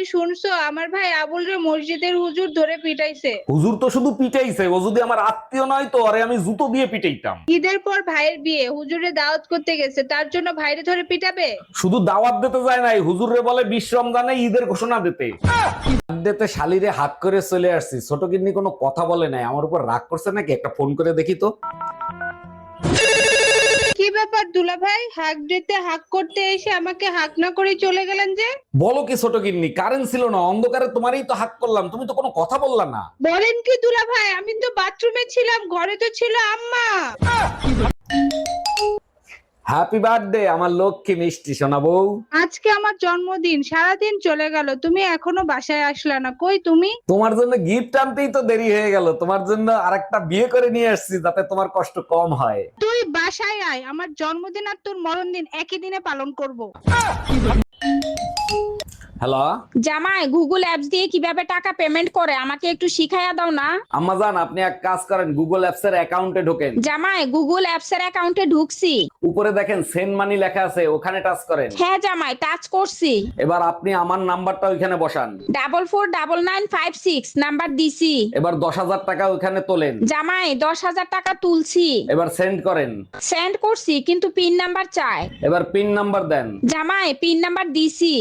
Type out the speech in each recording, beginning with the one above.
তুমি শুনছো আমার ভাই আবুল রে মসজিদের হুজুর ধরে পিটাইছে। হুজুর তো শুধু পিটাইছে, ও যদি আমার আত্মীয় নয় তো আরে আমি জুতো দিয়ে পিটাইতাম। ঈদের পর ভাইয়ের বিয়ে, হুজুরে দাওয়াত করতে গেছে, তার জন্য ভাইরে ধরে পিটাবে? শুধু দাওয়াত দিতে যায় নাই, হুজুরে বলে 20 রমজানে ঈদের ঘোষণা দিতে। বার্থডেতে শালিরে হাত করে চলে আসছি, ছোট কিন্নি কোনো কথা বলে নাই, আমার উপর রাগ করছে নাকি, একটা ফোন করে দেখি তো। কি ব্যাপার দুলা ভাই, হাক দিতে হাক করতে এসে আমাকে হাক না করে চলে গেলেন যে? বলো কি ছোট কিন্নি, কারেন্ট ছিল না, অন্ধকারে তোমারই তো হাত করলাম, তুমি তো কোনো কথা বললা না। বলেন কি দুলা ভাই, আমি তো বাথরুমে ছিলাম, ঘরে তো ছিল আম্মা। হ্যাপি বার্থডে আমার লক্ষ্মী মিষ্টি সোনা বউ। আজকে আমার জন্মদিন, সারাদিন চলে গেল, তুমি এখনো বাসায় আসলা না, কই তুমি? তোমার জন্য গিফট আনতেই তো দেরি হয়ে গেল, তোমার জন্য আরেকটা বিয়ে করে নিয়ে আসছি যাতে তোমার কষ্ট কম হয়। তুই বাসায় আয়, আমার জন্মদিন আর তোর মরণদিন একই দিনে পালন করব। হ্যালো। জামাই, গুগল অ্যাপস দিয়ে কিভাবে টাকা পেমেন্ট করে আমাকে একটু শিখাইয়া দাও না। আম্মাজান আপনি এক কাজ করেন, গুগল অ্যাপস এর অ্যাকাউন্টে ঢোকেন। জামাই, গুগল অ্যাপস এর অ্যাকাউন্টে ঢুকছি। উপরে দেখেন সেন্ড মানি লেখা আছে, ওখানে টাচ করেন। হ্যাঁ জামাই, টাচ করছি। এবার আপনি আমার নাম্বারটা ওইখানে বসান। 449956 নাম্বার দিছি। এবার 10,000 টাকা ওইখানে তোলেন। জামাই, 10,000 টাকা তুলছি। এবার সেন্ড করেন। সেন্ড করছি, কিন্তু পিন নাম্বার চায়। এবার পিন নাম্বার দেন। জামাই, পিন নাম্বার দিছি।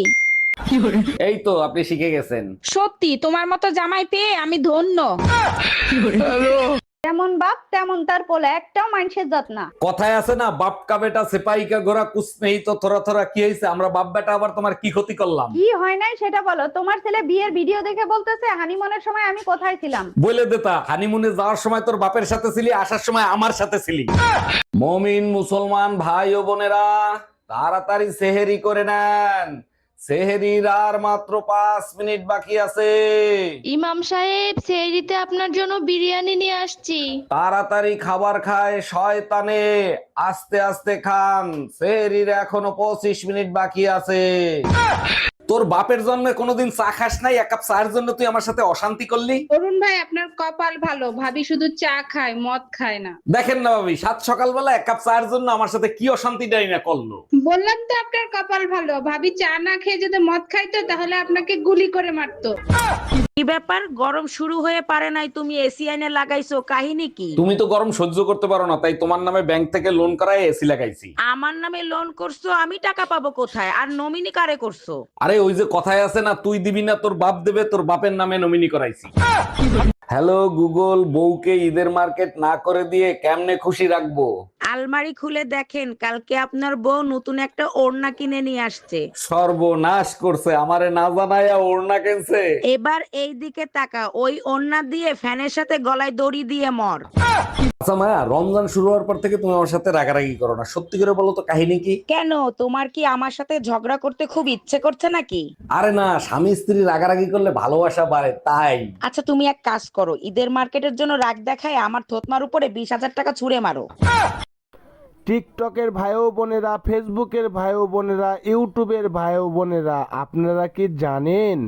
এই তো আপনি শিখে গেছেন। সত্যি তোমার মতো জামাই পেয়ে আমি ধন্য। যেমন বাপ তেমন তার পোলা, একটাও মানুষের জাত না। কথায় আছে না, বাপ কা বেটা সিপাহি কা ঘোড়া কুছ নেই তো থোড়া থোড়া, কি হয়েছে? আমরা বাপ বেটা আবার তোমার কি ক্ষতি করলাম? কি হয় নাই সেটা বলো। তোমার ছেলে বিয়ের ভিডিও দেখে বলতেছে হানিমুনের সময় আমি কোথায় ছিলাম। বলে দেতা, হানিমুনে যাওয়ার সময় তোর বাপের সাথে ছিলি, আসার সময় আমার সাথে ছিলি। মমিন মুসলমান ভাই ও বোনেরা, তাড়াতাড়ি সেহেরি করে নেন, সেহেরির আর মাত্র 5 মিনিট বাকি আছে। ইমাম সাহেব, সেহরিতে আপনার জন্য বিরিয়ানি নিয়ে আসছি। তাড়াতাড়ি খাবার খায় শয়তানে, আস্তে আস্তে খান, সেহেরির এখনো 25 মিনিট বাকি আছে। তোর বাপের জন্মে কোনোদিন চা খাস নাই, এক কাপ চায়ের জন্য তুই আমার সাথে অশান্তি করলি। অরুণ ভাই আপনার কপাল ভালো, ভাবি শুধু চা খায়, মদ খায় না। দেখেন না ভাবি, সাত সকালবেলা এক কাপ চায়ের জন্য আমার সাথে কি অশান্তিটাই না করলো। বললাম তো আপনার কপাল ভালো, ভাবি চা না খেয়ে যদি মদ খাইতো তাহলে আপনাকে গুলি করে মারতো। কি ব্যাপার, গরম শুরু হয়ে পারে নাই, তুমি এসি আইনে লাগাইছো, কাহিনী কি? তুমি তো গরম সহ্য করতে পারো না, তাই তোমার নামে ব্যাংক থেকে লোন করায় এসি লাগাইছি। আমার নামে লোন করছো, আমি টাকা পাবো কোথায়? আর নমিনি কারে করছো? আরে ওই যে কথায় আছে না, তুই দিবি না তোর বাপ দেবে, তোর বাপের নামে নমিনি করাইছি। হ্যালো গুগল, বউকে ঈদের মার্কেট না করে দিয়ে কেমনে খুশি রাখবো? আলমারি খুলে দেখেন, কালকে আপনার বউ নতুন একটা ওড়না কিনে নিয়ে আসছে। সর্বনাশ করছে, আমারে না জানাইয়া ওড়না কিনছে। এবার এই দিকে তাকা, ওই ওড়না দিয়ে ফ্যানের সাথে গলায় দড়ি দিয়ে মর। আচ্ছা মায়া, রমজান শুরু হওয়ার পর থেকে তুমি আমার সাথে রাগারাগি করো না, সত্যি করে বলো তো কাহিনী কি? কেন, তোমার কি আমার সাথে ঝগড়া করতে খুব ইচ্ছে করছে নাকি? আরে না, স্বামী স্ত্রী রাগারাগি করলে ভালোবাসা বাড়ে তাই। আচ্ছা তুমি এক কাজ করো, ঈদের মার্কেটের জন্য রাগ দেখায় আমার থতমার উপরে 20,000 টাকা ছুঁড়ে মারো। টিকটকের ভাই ও বোনেরা, ফেসবুকের ভাই ও বোনেরা, ইউটিউবের ভাই ও বোনেরা, আপনারা কি জানেন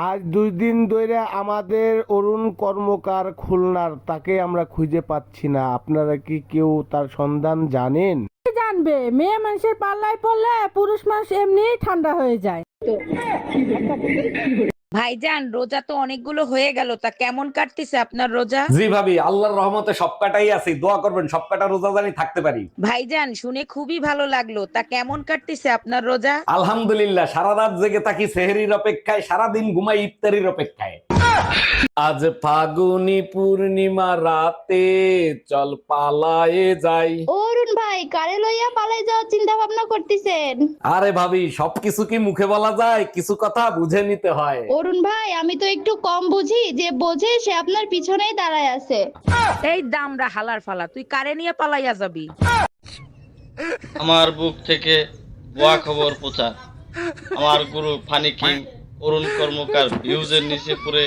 আজ 2 দিন ধরে আমাদের অরুণ কর্মকার খুলনার, তাকে আমরা খুঁজে পাচ্ছি না। আপনারা কি কেউ তার সন্ধান জানেন? জানবে, মেয়ে মানুষের পাল্লায় পড়লে পুরুষ মানুষ এমনি ঠান্ডা হয়ে যায়। ভাইজান, রোজা তো অনেকগুলো হয়ে গেল, তা কেমন কাটতেছে আপনার রোজা? জি ভাবি, আল্লাহর রহমতে সব কাটাই আছি, দোয়া করবেন সব কাটা রোজা জানি থাকতে পারি। ভাইজান, শুনে খুবই ভালো লাগলো, তা কেমন কাটতেছে আপনার রোজা? আলহামদুলিল্লাহ, সারা রাত জেগে থাকি সেহরির অপেক্ষায়, সারাদিন ঘুমাই ইফতারির অপেক্ষায়। আজ ফাগুনি পূর্ণিমা রাতে চল পালায়ে যাই। অরুণ ভাই, কারে লইয়া পালাই যাওয়ার চিন্তা ভাবনা করতেছেন? আরে ভাবি, সবকিছু কি মুখে বলা যায়? কিছু কথা বুঝে নিতে হয়। অরুণ ভাই, আমি তো একটু কম বুঝি, যে বোঝে সে আপনার পিছনেই দাঁড়ায় আছে। এই দামরা হালার ফালা, তুই কারে নিয়ে পালাইয়া যাবি? আমার বুক থেকে ভুয়া খবর প্রচার। আমার গুরু ফানি কিং অরুণ কর্মকার ভিউজের নিচে পড়ে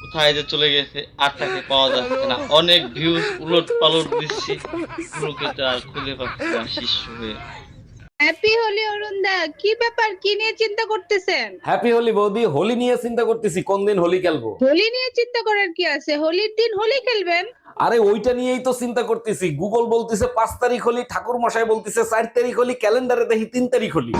কোথায় যে চলে গেছে, আর তাকে পাওয়া যাচ্ছে না। অনেক ভিউজ উলট পালট দিচ্ছি, গুরুকে তো আর খুঁজে পাচ্ছি না শিষ্য হয়ে। হ্যাপি হোলি অরুণ দা, কি ব্যাপার, কি নিয়ে চিন্তা করতেছেন? হ্যাপি হোলি বৌদি, হোলি নিয়ে চিন্তা করতেছি কোন দিন হোলি খেলবো। হোলি নিয়ে চিন্তা করার কি আছে, হোলির দিন হোলি খেলবেন। আরে ওইটা নিয়েই তো চিন্তা করতেছি, গুগল বলতেছে 5 তারিখ হোলি, ঠাকুর মশাই বলতেছে 4 তারিখ হোলি, ক্যালেন্ডারে দেখি 3 তারিখ হোলি।